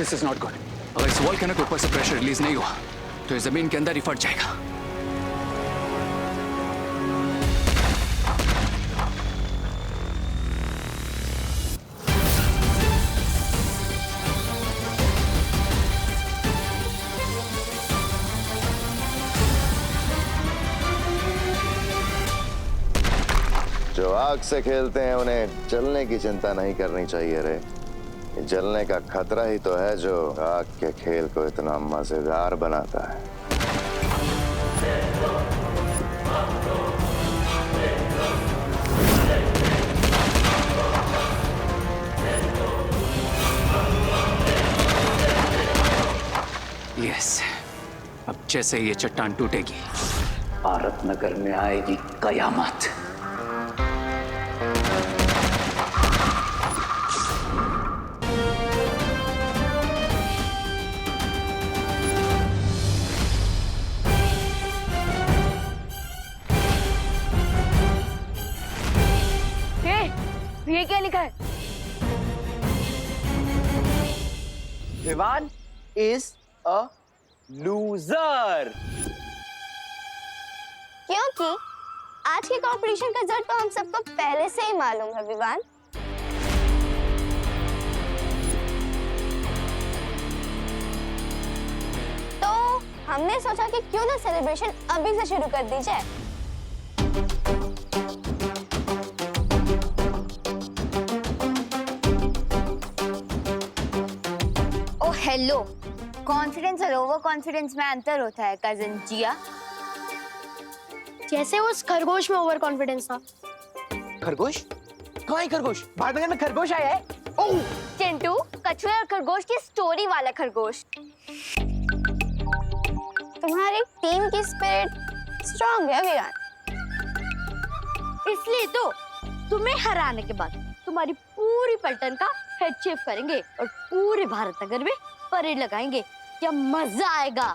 This is not good. अगर इस volcano के ऊपर से प्रेशर रिलीज नहीं हुआ तो इस जमीन के अंदर ही फट जाएगा। जो आग से खेलते हैं उन्हें जलने की चिंता नहीं करनी चाहिए रे। जलने का खतरा ही तो है जो आग के खेल को इतना मजेदार बनाता है। यस, अब जैसे ये चट्टान टूटेगी भारत नगर में आएगी कयामत। ये क्या लिखा है? Vivaan is a loser. क्योंकि आज के कंपटीशन का रिजल्ट तो हम सबको पहले से ही मालूम है विवान। तो हमने सोचा कि क्यों ना सेलिब्रेशन अभी से शुरू कर दी जाए। हेलो, कॉन्फिडेंस और ओवर कॉन्फिडेंस में अंतर होता है कजन जिया। जैसे उस खरगोश में ओवर कॉन्फिडेंस था। खरगोश? कहाँ है खरगोश? भारत नगर में खरगोश आया है? ओह! चिंटू, कछुए और खरगोश की स्टोरी वाला खरगोश। तुम्हारी टीम की स्पिरिट स्ट्रांग है विरान। इसलिए तो तुम्हें हराने के बाद तुम्हारी पूरी पलटन का हेड शेव करेंगे और पूरे भारत नगर में परेड लगाएंगे। क्या मजा आएगा।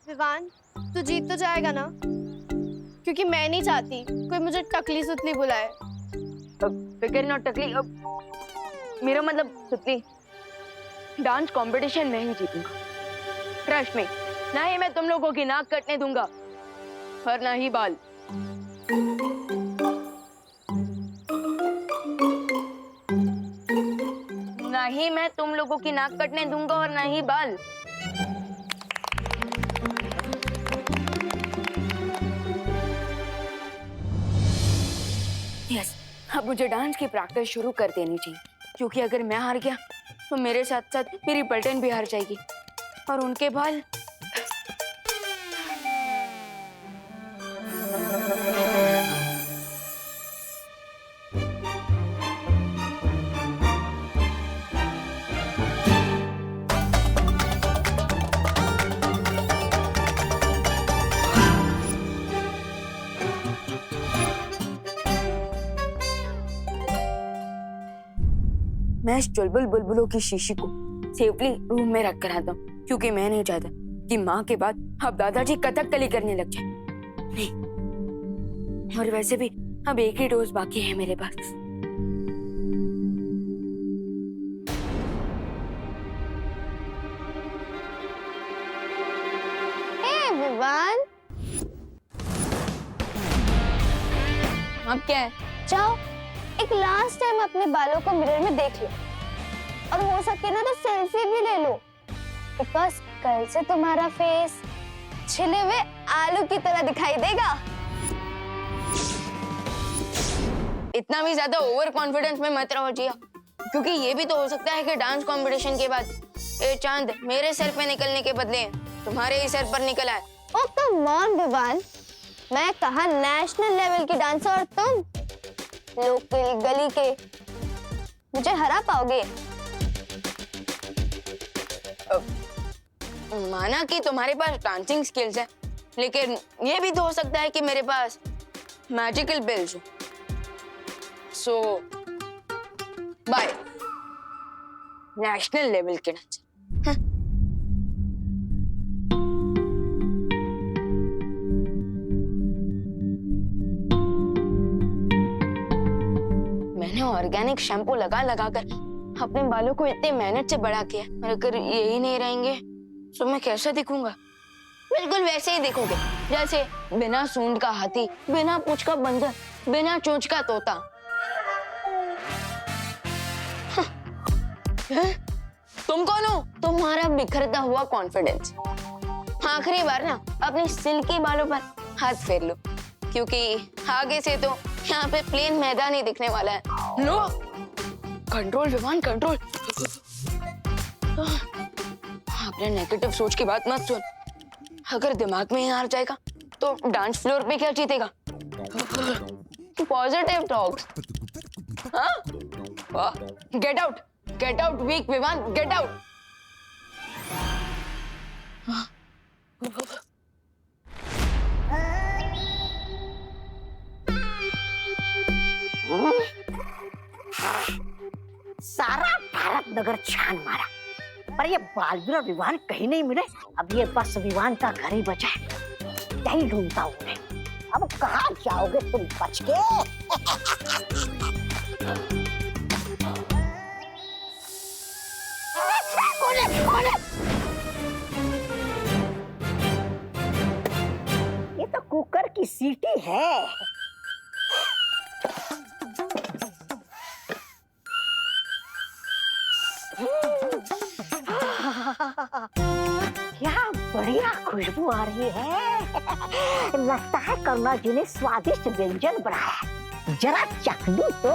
विवान, तू जीत तो जाएगा ना? क्योंकि मैं नहीं चाहती कोई मुझे टकली सुतली बुलाए। फिकर नॉट टकली। मेरा मतलब सुतली, डांस कंपटीशन में ही जीतूंगा। ट्रस्ट में, ना ही मैं तुम लोगों की नाक कटने दूंगा और ना ही बाल। ना ही मैं तुम लोगों की नाक कटने दूंगा और ना ही बाल। यस, अब मुझे डांस की प्रैक्टिस शुरू कर देनी चाहिए, क्योंकि अगर मैं हार गया तो मेरे साथ साथ मेरी पलटन भी हार जाएगी और उनके बाल। मैं इस चुलबुल बुलबुलों की शीशी को सेफली रूम में रख कर आता हूँ, क्योंकि मैं नहीं चाहता कि माँ के बाद अब दादाजी कथकली करने लग जाए। नहीं, और वैसे भी अब एक ही डोज बाकी है मेरे पास। विवान, अब क्या है? जाओ एक लास्ट टाइम अपने बालों को मिरर में देख लो, और हो सके ना तो सेल्फी भी ले लो, बिकॉज कल से तुम्हारा फेस छिले हुए आलू की तरह दिखाई देगा। इतना भी ज्यादा ओवर कॉन्फिडेंस में मत रहो जिया, क्योंकि ये भी तो हो सकता है कि डांस कंपटीशन के बाद ये चांद मेरे सर पे निकलने के बदले तुम्हारे ही सर पर निकल आए। ओ कम ऑन विवान, मैं कहा नेशनल लेवल की डांसर और तुम लोकल गली के, मुझे हरा पाओगे? माना कि तुम्हारे पास डांसिंग स्किल्स है, लेकिन ये भी तो हो सकता है कि मेरे पास मैजिकल बिल्स हो। सो बाय नेशनल लेवल के डांसर। मैंने ऑर्गेनिक शैम्पू लगा लगा कर अपने बालों को इतने मेहनत से बड़ा किया, और अगर यही नहीं रहेंगे तो मैं कैसा दिखूंगा? बिल्कुल वैसे ही दिखोगे जैसे बिना सूंड का हाथी, बिना पूंछ का बंदर, बिना चोंच का तोता। तुम कौन हो? तुम्हारा बिखरता हुआ कॉन्फिडेंस। आखिरी बार ना अपने सिल्की बालों पर हाथ फेर लो, क्योंकि आगे से तो यहाँ पे प्लेन मैदान ही दिखने वाला है। लो कंट्रोल विमान, कंट्रोल। अपने नेगेटिव सोच की बात मत सुन, अगर दिमाग में ही हार जाएगा तो डांस फ्लोर पे क्या जीतेगा? Positive talks. हाँ? गेट आउट वीक विमान, गेट आउट। सारा भारत नगर छान मारा, पर ये बालवीर और विवान कहीं नहीं मिले। अब ये बस विवान का घर ही बचा है, यही ढूंढता हूँ मैं। अब कहाँ जाओगे तुम बच के? ये तो कुकर की सीटी है। क्या बढ़िया खुशबू आ रही है। लगता है करुणा जी ने स्वादिष्ट व्यंजन बनाया, जरा चख लूं तो।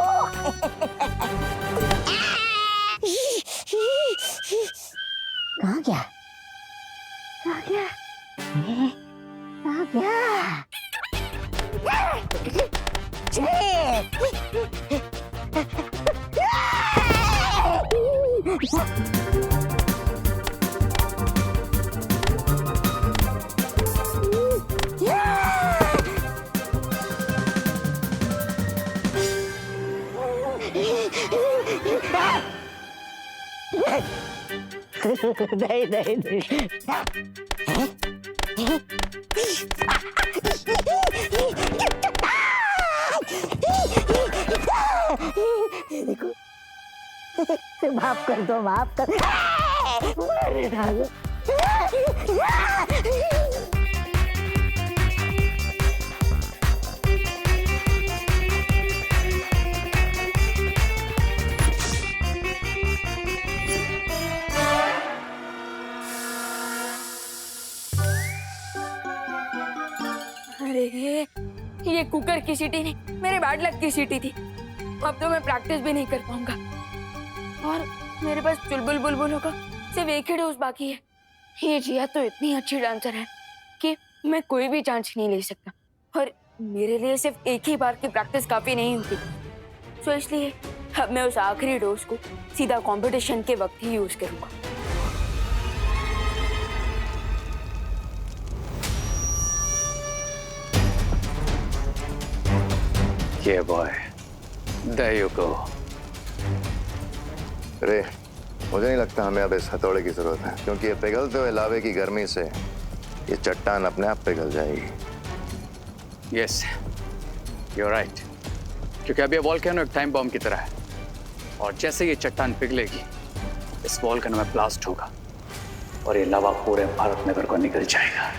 कहाँ गया? कहाँ गया? कहाँ गया? नहीं नहीं नहीं। देखो, माफ कर दो, माफ कर। मारे डालो। अरे ये कुकर की सीटी नहीं, मेरे बैड लक की सीटी थी। अब तो मैं प्रैक्टिस भी नहीं कर पाऊंगा, और मेरे पास चुलबुल बुलबुलों का सिर्फ एक ही डोज बाकी है। ये जिया तो इतनी अच्छी डांसर है कि मैं कोई भी चांस नहीं ले सकता, और मेरे लिए सिर्फ एक ही बार की प्रैक्टिस काफी नहीं होती। तो इसलिए अब मैं उस आखिरी डोज को सीधा कंपटीशन के वक्त ही यूज करूंगा। Yeah, boy. There you go. अरे मुझे नहीं लगता हमें अब इस हथौड़े की जरूरत है, क्योंकि ये पिघलते हुए लावे की गर्मी से ये चट्टान अपने आप पिघल जाएगी। Yes, you're right. क्योंकि अब ये वॉल्केनो एक टाइम बॉम्ब की तरह है, और जैसे ये चट्टान पिघलेगी, इस वॉल्केनो में ब्लास्ट होगा और ये लावा पूरे भारत नगर को निकल जाएगा।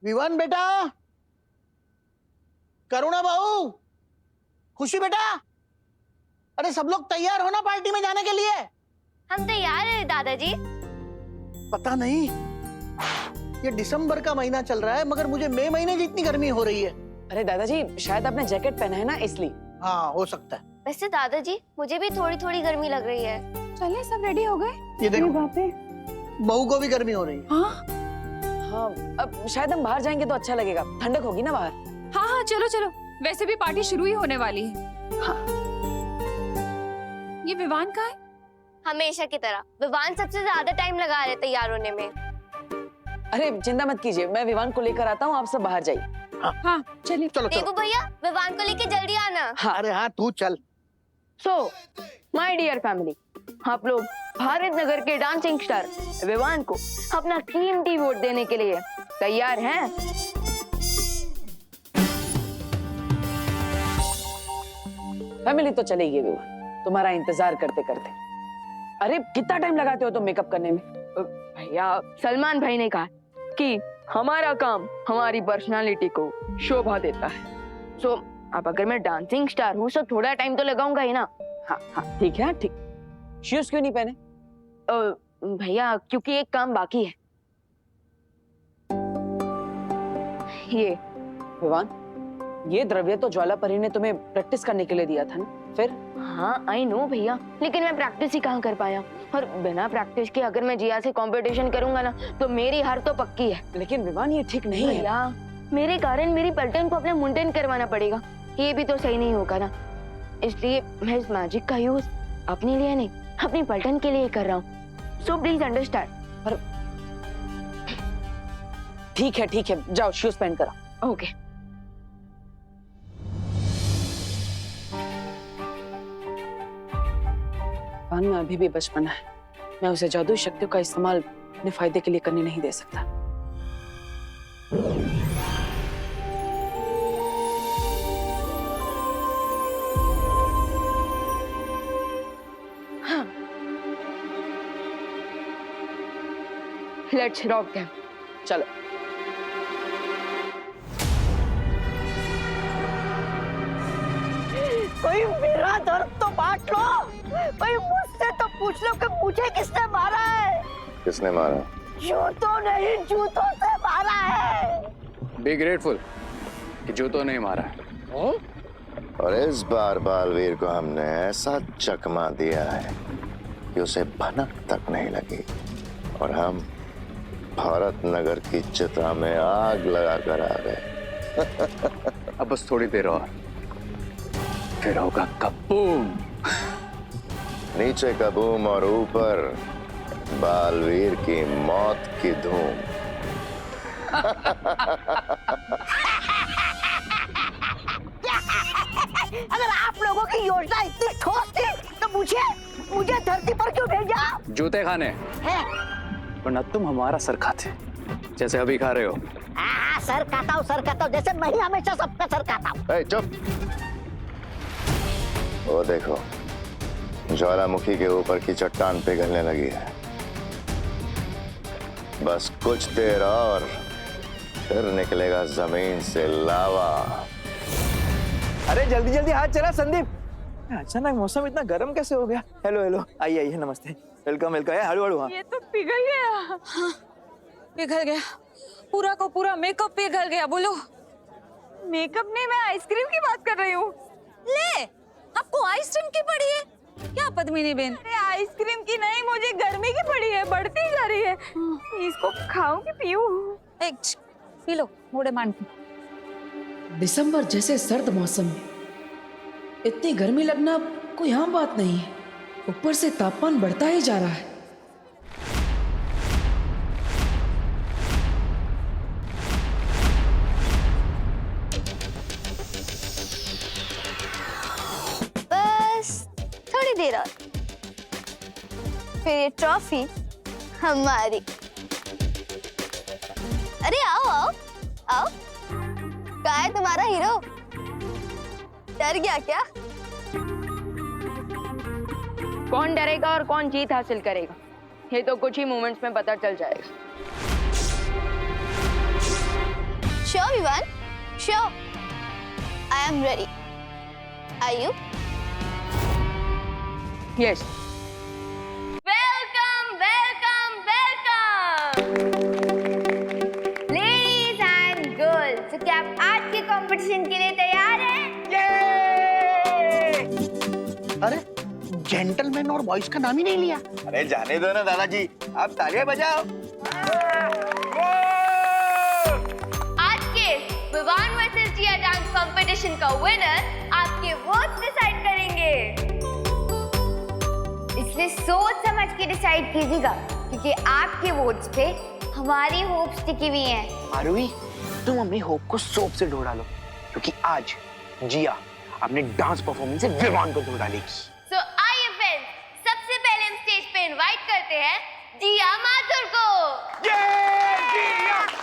विवान बेटा, करुणा बाबू, खुशी बेटा, अरे सब लोग तैयार हो ना पार्टी में जाने के लिए। हम तैयार हैं दादाजी। पता नहीं, ये दिसंबर का महीना चल रहा है मगर मुझे मई महीने जितनी गर्मी हो रही है। अरे दादाजी शायद आपने जैकेट पहना है ना इसलिए। हाँ हो सकता है। वैसे दादाजी मुझे भी थोड़ी थोड़ी गर्मी लग रही है। चले सब रेडी हो गए? ये देखो बाप रे। बहू को भी गर्मी हो रही है। हाँ अब शायद हम बाहर जाएंगे तो अच्छा लगेगा, ठंडक होगी ना बाहर। हाँ हाँ चलो चलो, वैसे भी पार्टी शुरू ही होने वाली है। हाँ। ये विवान का है? हमेशा की तरह विवान सबसे ज्यादा टाइम लगा रहे तैयार होने में। अरे चिंता मत कीजिए, मैं विवान को लेकर आता हूँ, आप सब बाहर जाइए। हाँ चलिए। चलो चलो। देवू भैया विवान को लेके जल्दी आना। हाँ। अरे हाँ तू चल। सो माय डियर फैमिली, आप लोग भारत नगर के डांसिंग स्टार विवान को अपना कीमती वोट देने के लिए तैयार हैं? फैमिली तो चलेगी विवान, तुम्हारा इंतजार करते करते। अरे कितना टाइम लगाते हो तुम मेकअप करने में? भैया सलमान भाई ने कहा कि हमारा काम हमारी पर्सनालिटी को शोभा देता है। सो अब अगर मैं डांसिंग स्टार हूँ तो थोड़ा टाइम तो लगाऊंगा ही ना। हाँ हाँ ठीक है, ठीक। शूज क्यों नहीं पहने? भैया क्योंकि एक काम बाकी है। ये विवान, ये द्रव्य तो ज्वालापरी ने तुम्हें प्रैक्टिस करने के लिए दिया था ना, फिर? हाँ आई नो भैया, लेकिन मैं प्रैक्टिस ही कहाँ कर पाया। और बिना प्रैक्टिस के अगर मैं जिया से कंपटीशन करूंगा ना तो मेरी हार तो पक्की है। लेकिन विवान ये ठीक नहीं है। भैया मेरे कारण मेरी पलटन को अपने मुंडन करवाना पड़ेगा, ये भी तो सही नहीं होगा ना। इसलिए मैं इस मैजिक का यूज अपने लिए नहीं अपनी पलटन के लिए कर रहा हूँ। So please understand. पर ठीक है, जाओ शूज पहन कर आओ। ओके। विवान में अभी भी बचपना है, मैं उसे जादुई शक्तियों का इस्तेमाल अपने फायदे के लिए करने नहीं दे सकता। Let's rock them. चलो। कोई मेरा दर्द तो बांट लो, कोई मुझसे तो पूछ लो कि मुझे किसने मारा है। किसने मारा? जूतों नहीं, जूतों से मारा है। बी ग्रेटफुल कि जूतों नहीं मारा है। और इस बार बालवीर को हमने ऐसा चकमा दिया है कि उसे भनक तक नहीं लगी और हम भारत नगर की चिता में आग लगाकर आ गए। अब बस थोड़ी देर और, फिर होगा कबूम। नीचे कबूम और ऊपर बालवीर की मौत की धूम। अगर आप लोगों की योजना इतनी ठोस थी तो मुझे धरती पर क्यों भेजा? जूते खाने, है? वरना तुम हमारा सर खाते जैसे अभी खा रहे हो। सर खाता हूँ जैसे मैं ही हमेशा सबका सर खाता हूँ। ए, चुप। वो देखो ज्वालामुखी के ऊपर की चट्टान पिघलने लगी है। बस कुछ देर और फिर निकलेगा जमीन से लावा। अरे जल्दी जल्दी हाथ चला संदीप। अचानक मौसम इतना गर्म कैसे हो गया? हेलो हेलो, आइए नमस्ते, वेलकम वेलकम। Hello hello. ये तो पिघल गया। हाँ, पिघल गया, पूरा को पूरा मेकअप पिघल गया। बोलो। मेकअप नहीं, मैं आइसक्रीम की बात कर रही हूँ। ले, आपको आइसक्रीम की पड़ी है क्या पद्मिनी बेन? अरे आइसक्रीम की नहीं, मुझे गर्मी की पड़ी है, बढ़ती जा रही है। इसको खाऊं कि पीऊं? पी लो, मोड़े मान के। दिसंबर जैसे सर्द मौसम में इतनी गर्मी लगना कोई आम बात नहीं है। ऊपर से तापमान बढ़ता ही जा रहा है। बस थोड़ी देर और, फिर ये ट्रॉफी हमारी। अरे आओ आओ आओ। कहाँ है तुम्हारा हीरो? डर गया क्या? कौन डरेगा और कौन जीत हासिल करेगा ये तो कुछ ही मोमेंट्स में पता चल जाएगा। Sure Vivaan, sure. I am ready. Are you? Yes welcome welcome welcome ladies and girls, तो क्या आप आज के कंपटीशन के लिए तैयार हैं? अरे जेंटलमैन और बॉयज का नाम ही नहीं लिया। अरे जाने दो ना दादाजी, आप तालियां बजाओ। आज के विवान वर्सेस जिया डांस कंपटीशन का विनर आपके वोट्स डिसाइड करेंगे, इसलिए सोच समझ के डिसाइड कीजिएगा, क्योंकि आपके वोट्स पे हमारी होप्स टिकी हुई हैं। आरुई, तुम अपनी होप को सोप से धो डालो, क्योंकि आज जिया अपने डांस परफॉर्मेंस से विवान को धो डालेगी। सो आइए फ्रेंड्स, सबसे पहले हम स्टेज पे इनवाइट करते हैं जिया माथुर को। जिया,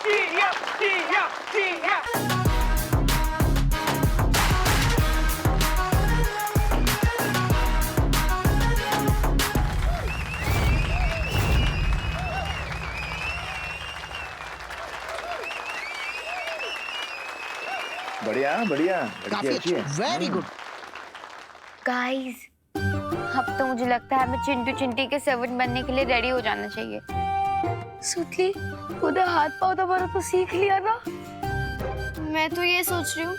जिया, जिया, जिया। बढ़िया बढ़िया, काफी अच्छा, वेरी गुड। गाइस, अब तो मुझे लगता है हमें चिंटू चिंटी के सर्वेंट बनने के लिए रेडी हो जाना चाहिए। सुतली, खुद हाथ पाँव दबाना तो सीख लिया ना। मैं तो ये सोच रही हूँ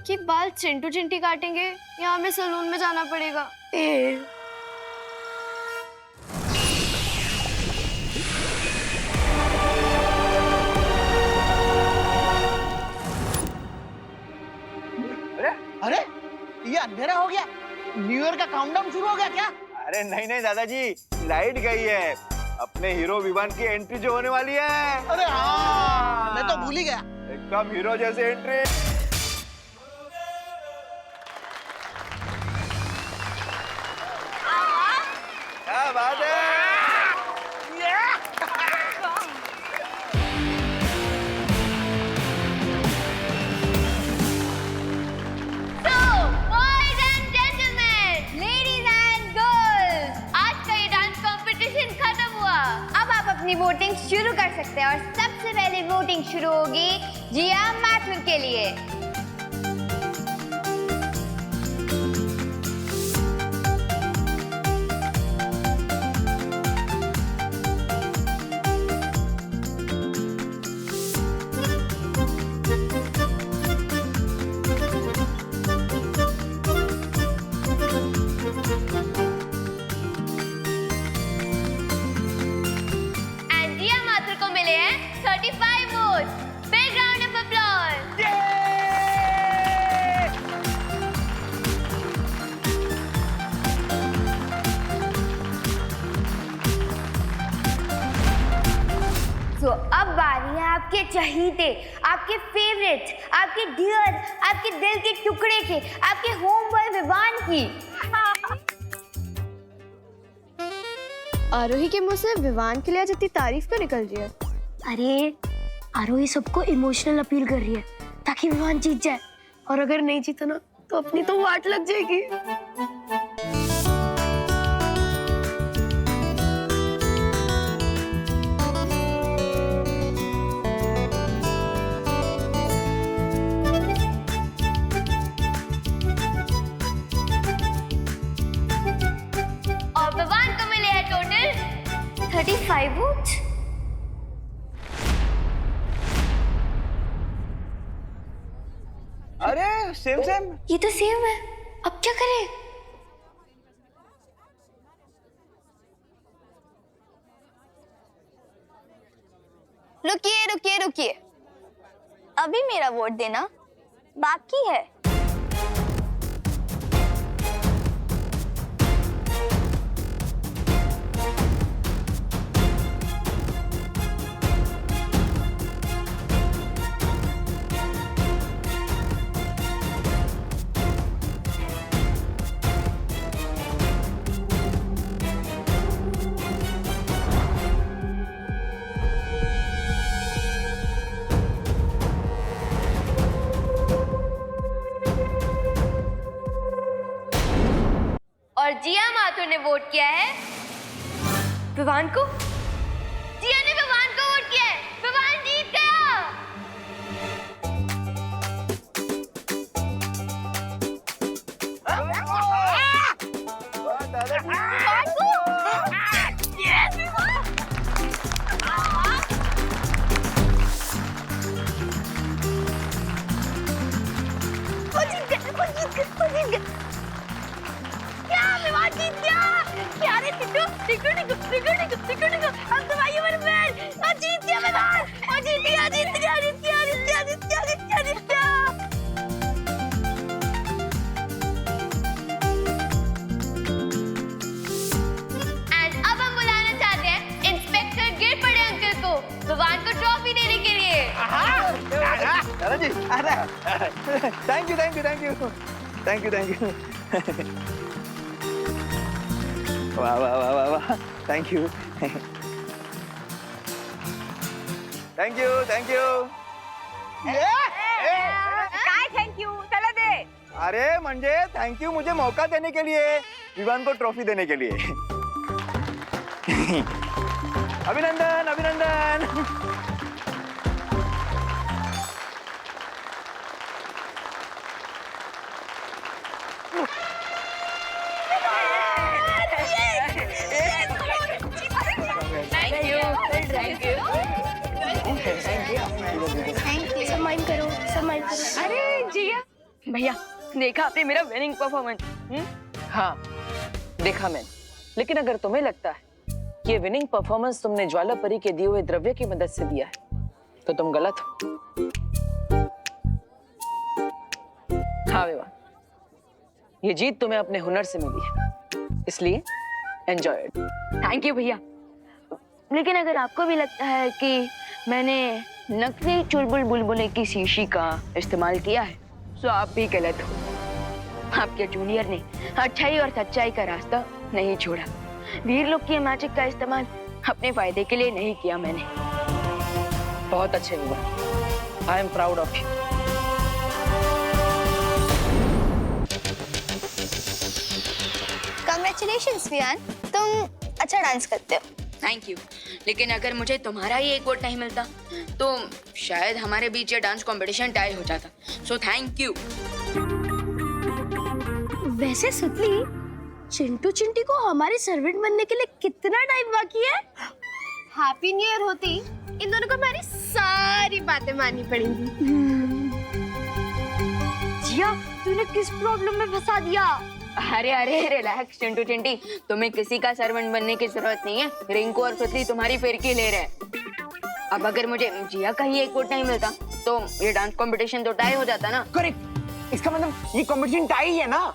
कि बाल चिंटू चिंटी काटेंगे या हमें सैलून में जाना पड़ेगा। अरे ये अंधेरा हो गया, न्यू ईयर का काउंटडाउन शुरू हो गया क्या? अरे नहीं नहीं दादाजी, लाइट गई है। अपने हीरो विवान की एंट्री जो होने वाली है। अरे हाँ, मैं तो भूल ही गया। एकदम हीरो जैसे एंट्री। क्या बात है? So, boys and gentlemen, ladies and girls, आज का ये डांस कंपटीशन खत्म हुआ। अब आप अपनी वोटिंग शुरू कर सकते हैं और सबसे पहले वोटिंग शुरू होगी जिया माथुर के लिए। And जिया माथुर को मिले हैं 35 votes. Big round of applause. So, अब बारी है आपके चहीते, आपके फेवरेट, आपके डियर, आपके दिल के टुकड़े के, आपके होम बॉय विवान की। आरोही के मुंह से विवान के लिए आज इतनी तारीफ क्यों निकल रही है? अरे आरोही सबको इमोशनल अपील कर रही है ताकि विवान जीत जाए, और अगर नहीं जीता ना तो अपनी तो वाट लग जाएगी। और विवान को मिले हैं टोटल 35 वोट। अरे सेम सेम। ये तो सेम है, अब क्या करें? रुकिए रुकिए रुकिए, अभी मेरा वोट देना बाकी है। और जिया माथुर ने वोट किया है विवान को। जिया ने विवान को वोट किया है, विवान जीत गया। विवान को ट्रॉफी देने के लिए। दादाजी, thank you thank you thank you thank you thank you. वाह वाह वाह वाह वाह, thank you thank you thank you. काय थैंक यू, चला दे। अरे म्हणजे थैंक यू मुझे मौका देने के लिए, विवान को ट्रॉफी देने के लिए। अभिनंदन अभिनंदन। सम्मान करो सम्मान करो। अरे जिया भैया, देखा आपने मेरा विनिंग परफॉर्मेंस? हाँ देखा मैंने, लेकिन अगर तुम्हें लगता है कि ये विनिंग परफॉर्मेंस तुमने ज्वाला परी के दिए हुए द्रव्य की मदद से दिया है तो तुम गलत हो। हाँ विवान, ये जीत तुम्हें अपने हुनर से मिली है, इसलिए एंजॉय इट। थैंक यू भैया। लेकिन अगर आपको भी लगता है कि मैंने नकली चुलबुल बुलबुले की शीशी का इस्तेमाल किया है तो आप भी गलत हो। आपके जूनियर ने अच्छाई और सच्चाई का रास्ता नहीं छोड़ा। वीर लोग की मैजिक का इस्तेमाल अपने फायदे के लिए नहीं किया मैंने। बहुत अच्छे Vivaan, I am proud of you. Congratulations Viaan, तुम अच्छा डांस करते हो। Thank you. लेकिन अगर मुझे तुम्हारा ही एक वोट नहीं मिलता तो शायद हमारे बीच ये डांस कंपटीशन टाई हो जाता। So thank you. वैसे सुतली, चिंटू चिंटी को हमारे सर्वेंट बनने के लिए कितना टाइम बाकी है? हैप्पी न्यू ईयर होती इन दोनों को हमारी सारी बातें माननी पड़ेंगी। जिया, तूने किस प्रॉब्लम में फंसा दिया? अरे अरे रिलैक्स चिंटू चिंटी, तुम्हें किसी का सर्वेंट बनने की जरूरत नहीं है। रिंकू और सुतली तुम्हारी फिरकी ले रहे हैं। अब अगर मुझे जिया का ही एक वोट नहीं मिलता तो ये डांस कंपटीशन तो टाई हो जाता ना। करेक्ट, इसका मतलब ये कंपटीशन टाई है ना?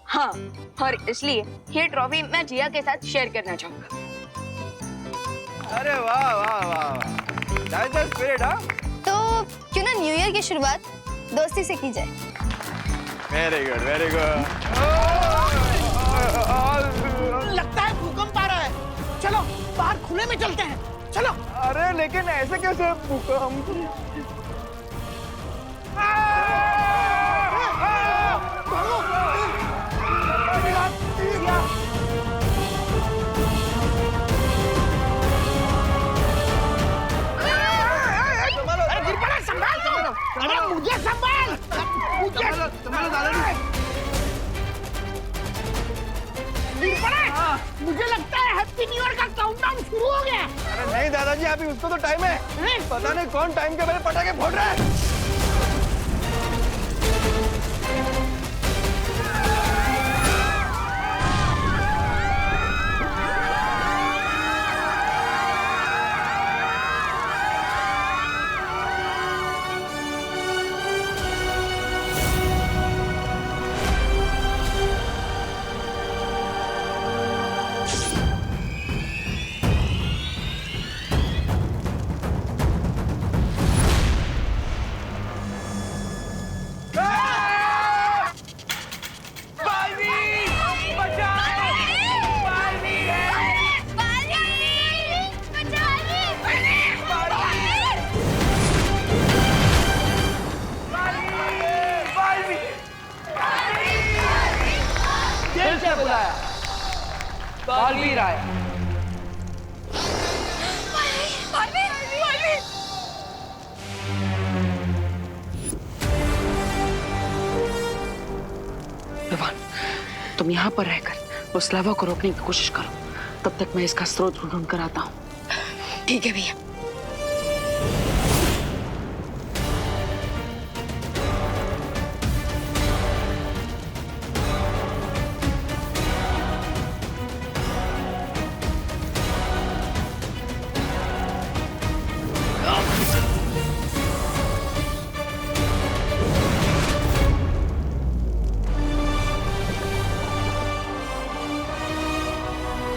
हाँ, और इसलिए ये ट्रॉफी मैं जिया के साथ शेयर करना चाहूंगा। अरे वाह वाह वाह, दैट्स द स्पिरिट। हाँ, तो क्यों ना न्यू ईयर की शुरुआत दोस्ती से की जाए? Very good very good. लगता है भूकंप आ रहा है, चलो बाहर खुले में चलते हैं, चलो। अरे लेकिन ऐसे कैसे भूकंप? अरे गिर पड़ा, संभाल लो। अरे मुझे संभाल, मुझे लगता है हैप्पी न्यू ईयर का काउंटडाउन शुरू हो गया। अरे नहीं दादाजी, अभी उसको तो टाइम है। पता नहीं कौन टाइम के पहले पटाखे फोड़ रहा है। बुलाया बालवीर आया। विवान, तुम यहाँ पर रहकर उस लावा को रोकने की कोशिश करो, तब तक मैं इसका स्रोत ढूंढ कर आता हूँ। ठीक है भैया।